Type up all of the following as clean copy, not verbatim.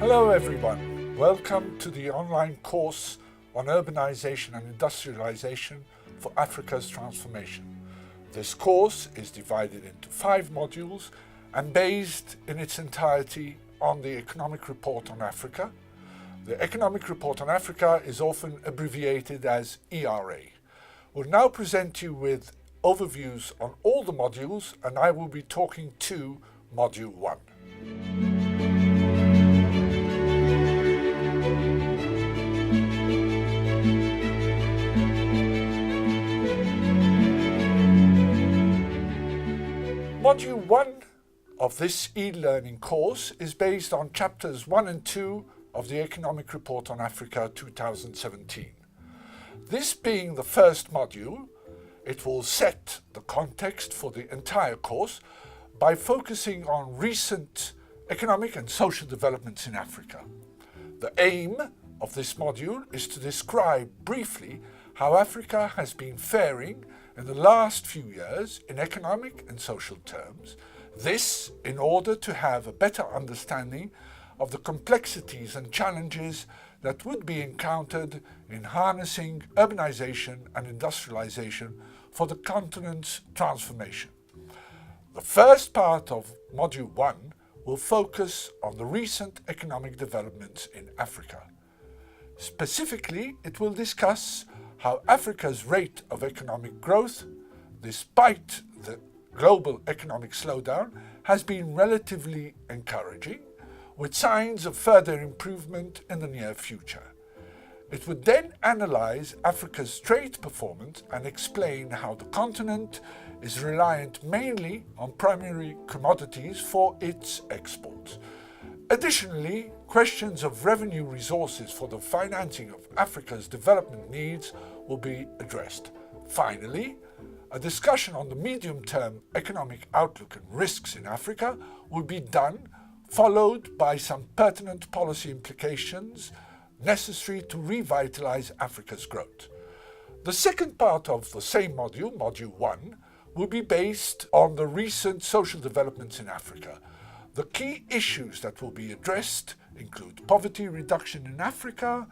Hello everyone, welcome to the online course on Urbanization and Industrialization for Africa's Transformation. This course is divided into 5 modules and based in its entirety on the Economic Report on Africa. The Economic Report on Africa is often abbreviated as ERA. We'll now present you with overviews on all the modules, and I will be talking to Module 1. Module 1 of this e-learning course is based on chapters 1 and 2 of the Economic Report on Africa 2017. This being the first module, it will set the context for the entire course by focusing on recent economic and social developments in Africa. The aim of this module is to describe briefly how Africa has been faring in the last few years in economic and social terms, this in order to have a better understanding of the complexities and challenges that would be encountered in harnessing urbanization and industrialization for the continent's transformation. The first part of Module 1 will focus on the recent economic developments in Africa. Specifically, it will discuss how Africa's rate of economic growth, despite the global economic slowdown, has been relatively encouraging, with signs of further improvement in the near future. It would then analyze Africa's trade performance and explain how the continent is reliant mainly on primary commodities for its exports. Additionally, questions of revenue resources for the financing of Africa's development needs will be addressed. Finally, a discussion on the medium-term economic outlook and risks in Africa will be done, followed by some pertinent policy implications necessary to revitalize Africa's growth. The second part of the same module, Module 1, will be based on the recent social developments in Africa. The key issues that will be addressed include poverty reduction in Africa,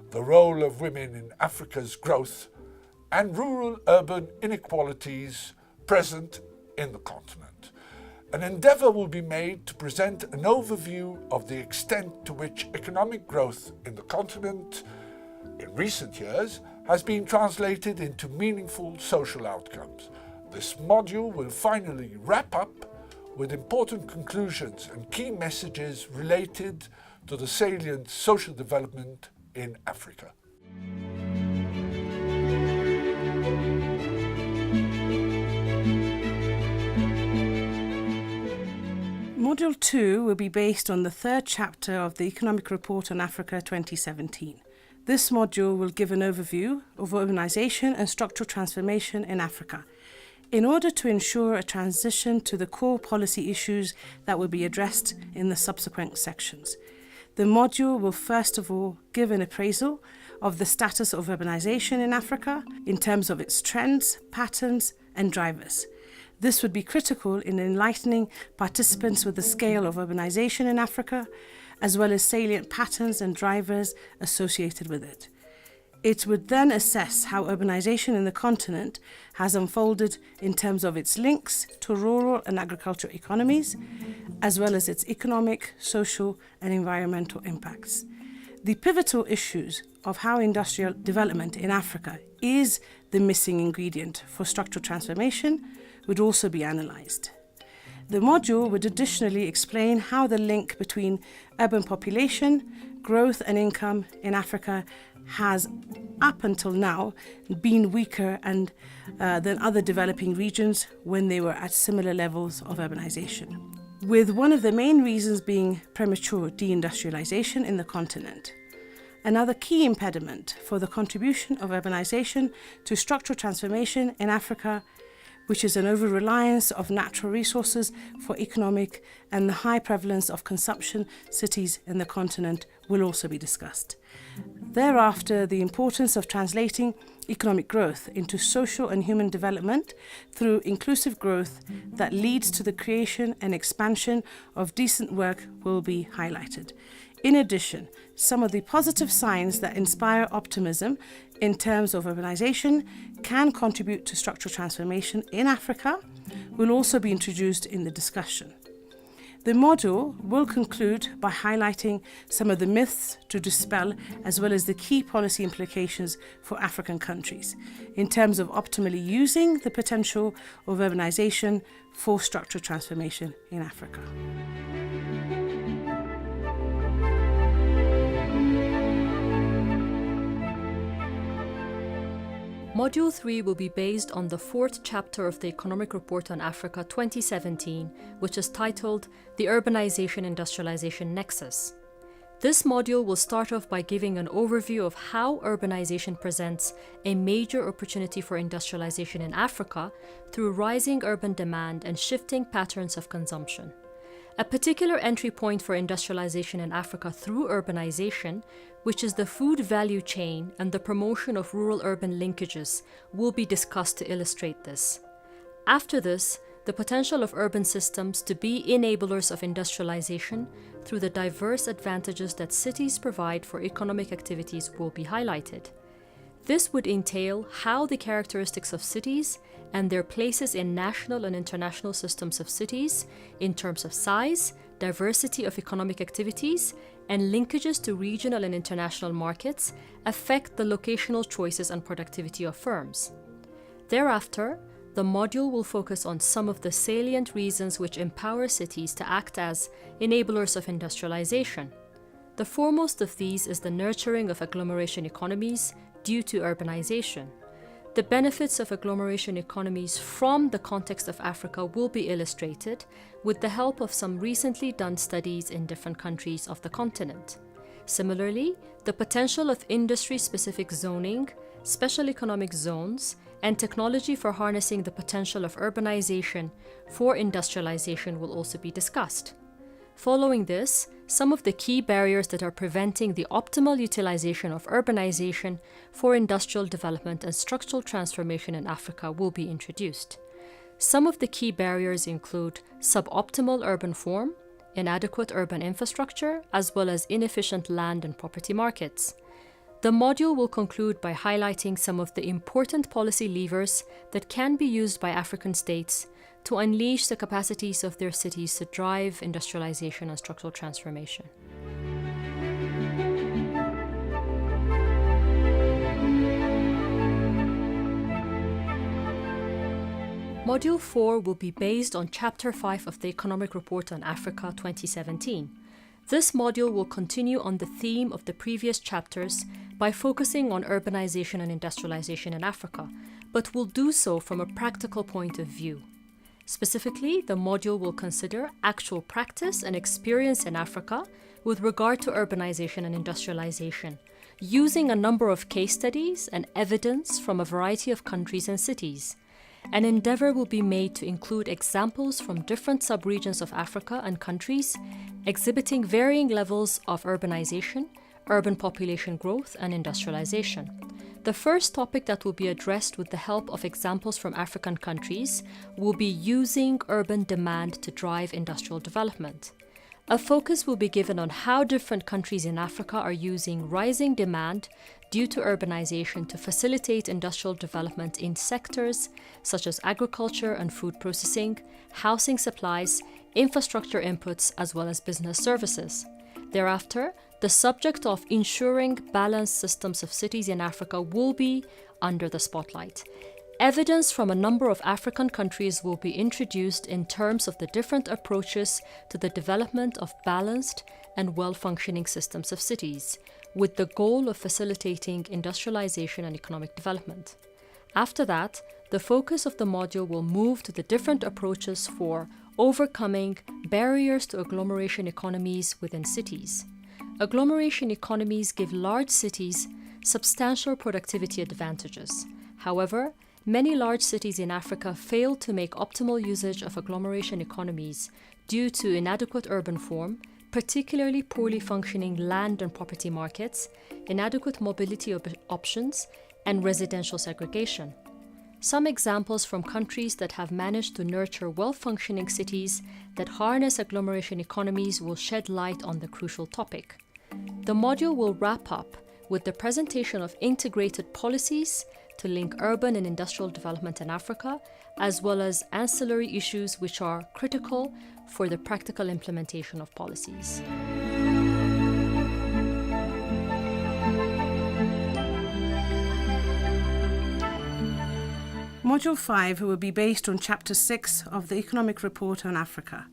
the role of women in Africa's growth, and rural-urban inequalities present in the continent. An endeavor will be made to present an overview of the extent to which economic growth in the continent in recent years has been translated into meaningful social outcomes. This module will finally wrap up with important conclusions and key messages related to the salient social development in Africa. Module 2 will be based on the third chapter of the Economic Report on Africa 2017. This module will give an overview of urbanization and structural transformation in Africa, in order to ensure a transition to the core policy issues that will be addressed in the subsequent sections. The module will first of all give an appraisal of the status of urbanization in Africa in terms of its trends, patterns, and drivers. This would be critical in enlightening participants with the scale of urbanization in Africa, as well as salient patterns and drivers associated with it. It would then assess how urbanization in the continent has unfolded in terms of its links to rural and agricultural economies, as well as its economic, social, and environmental impacts. The pivotal issues of how industrial development in Africa is the missing ingredient for structural transformation would also be analysed. The module would additionally explain how the link between urban population, growth and income in Africa has, up until now, been weaker than other developing regions when they were at similar levels of urbanization, with one of the main reasons being premature deindustrialization in the continent. Another key impediment for the contribution of urbanization to structural transformation in Africa, which is an over-reliance of natural resources for economic and the high prevalence of consumption cities in the continent, will also be discussed. Thereafter, the importance of translating economic growth into social and human development through inclusive growth that leads to the creation and expansion of decent work will be highlighted. In addition, some of the positive signs that inspire optimism in terms of urbanization can contribute to structural transformation in Africa will also be introduced in the discussion. The module will conclude by highlighting some of the myths to dispel, as well as the key policy implications for African countries in terms of optimally using the potential of urbanization for structural transformation in Africa. Module 3 will be based on the fourth chapter of the Economic Report on Africa 2017, which is titled The Urbanization Industrialization Nexus. This module will start off by giving an overview of how urbanization presents a major opportunity for industrialization in Africa through rising urban demand and shifting patterns of consumption. A particular entry point for industrialization in Africa through urbanization, which is the food value chain and the promotion of rural-urban linkages, will be discussed to illustrate this. After this, the potential of urban systems to be enablers of industrialization through the diverse advantages that cities provide for economic activities will be highlighted. This would entail how the characteristics of cities and their places in national and international systems of cities in terms of size, diversity of economic activities, and linkages to regional and international markets affect the locational choices and productivity of firms. Thereafter, the module will focus on some of the salient reasons which empower cities to act as enablers of industrialization. The foremost of these is the nurturing of agglomeration economies due to urbanization. The benefits of agglomeration economies from the context of Africa will be illustrated with the help of some recently done studies in different countries of the continent. Similarly, the potential of industry-specific zoning, special economic zones, and technology for harnessing the potential of urbanization for industrialization will also be discussed. Following this, some of the key barriers that are preventing the optimal utilization of urbanization for industrial development and structural transformation in Africa will be introduced. Some of the key barriers include suboptimal urban form, inadequate urban infrastructure, as well as inefficient land and property markets. The module will conclude by highlighting some of the important policy levers that can be used by African states to unleash the capacities of their cities to drive industrialization and structural transformation. Module 4 will be based on Chapter 5 of the Economic Report on Africa 2017. This module will continue on the theme of the previous chapters by focusing on urbanization and industrialization in Africa, but will do so from a practical point of view. Specifically, the module will consider actual practice and experience in Africa with regard to urbanization and industrialization, using a number of case studies and evidence from a variety of countries and cities. An endeavor will be made to include examples from different subregions of Africa and countries exhibiting varying levels of urbanization, urban population growth, and industrialization. The first topic that will be addressed with the help of examples from African countries will be using urban demand to drive industrial development. A focus will be given on how different countries in Africa are using rising demand due to urbanization to facilitate industrial development in sectors such as agriculture and food processing, housing supplies, infrastructure inputs, as well as business services. Thereafter, the subject of ensuring balanced systems of cities in Africa will be under the spotlight. Evidence from a number of African countries will be introduced in terms of the different approaches to the development of balanced and well-functioning systems of cities, with the goal of facilitating industrialization and economic development. After that, the focus of the module will move to the different approaches for overcoming barriers to agglomeration economies within cities. Agglomeration economies give large cities substantial productivity advantages. However, many large cities in Africa fail to make optimal usage of agglomeration economies due to inadequate urban form, particularly poorly functioning land and property markets, inadequate mobility options, and residential segregation. Some examples from countries that have managed to nurture well-functioning cities that harness agglomeration economies will shed light on the crucial topic. The module will wrap up with the presentation of integrated policies to link urban and industrial development in Africa, as well as ancillary issues which are critical for the practical implementation of policies. Module 5 will be based on Chapter 6 of the Economic Report on Africa.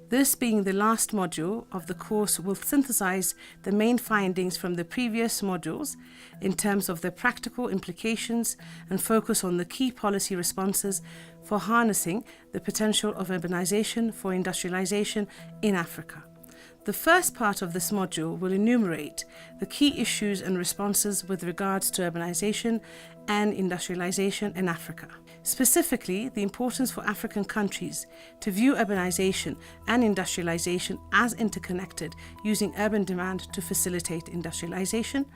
This, being the last module of the course, will synthesize the main findings from the previous modules in terms of their practical implications and focus on the key policy responses for harnessing the potential of urbanization for industrialization in Africa. The first part of this module will enumerate the key issues and responses with regards to urbanization and industrialization in Africa. Specifically, the importance for African countries to view urbanization and industrialization as interconnected, using urban demand to facilitate industrialization,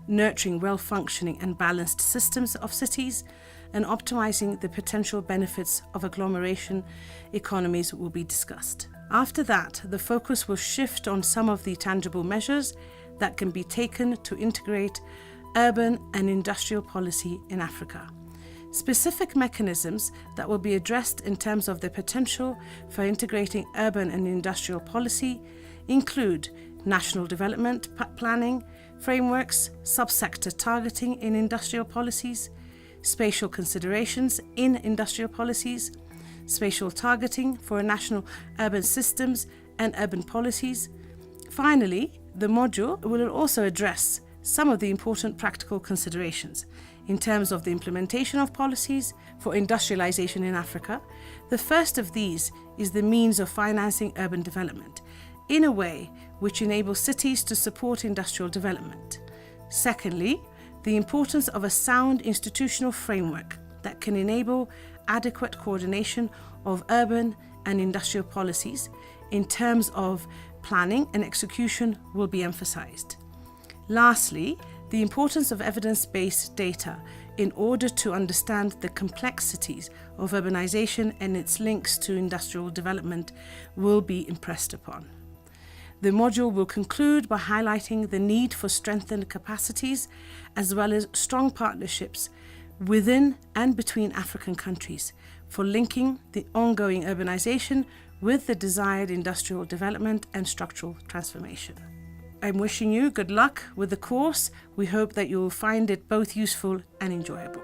nurturing well-functioning and balanced systems of cities, and optimizing the potential benefits of agglomeration economies will be discussed. After that, the focus will shift on some of the tangible measures that can be taken to integrate urban and industrial policy in Africa. Specific mechanisms that will be addressed in terms of the potential for integrating urban and industrial policy include national development planning, frameworks, subsector targeting in industrial policies, spatial considerations in industrial policies, spatial targeting for national urban systems and urban policies. Finally, the module will also address some of the important practical considerations in terms of the implementation of policies for industrialization in Africa. The first of these is the means of financing urban development in a way which enables cities to support industrial development. Secondly, the importance of a sound institutional framework that can enable adequate coordination of urban and industrial policies in terms of planning and execution will be emphasized. Lastly, the importance of evidence-based data in order to understand the complexities of urbanization and its links to industrial development will be impressed upon. The module will conclude by highlighting the need for strengthened capacities as well as strong partnerships within and between African countries for linking the ongoing urbanization with the desired industrial development and structural transformation. I'm wishing you good luck with the course. We hope that you will find it both useful and enjoyable.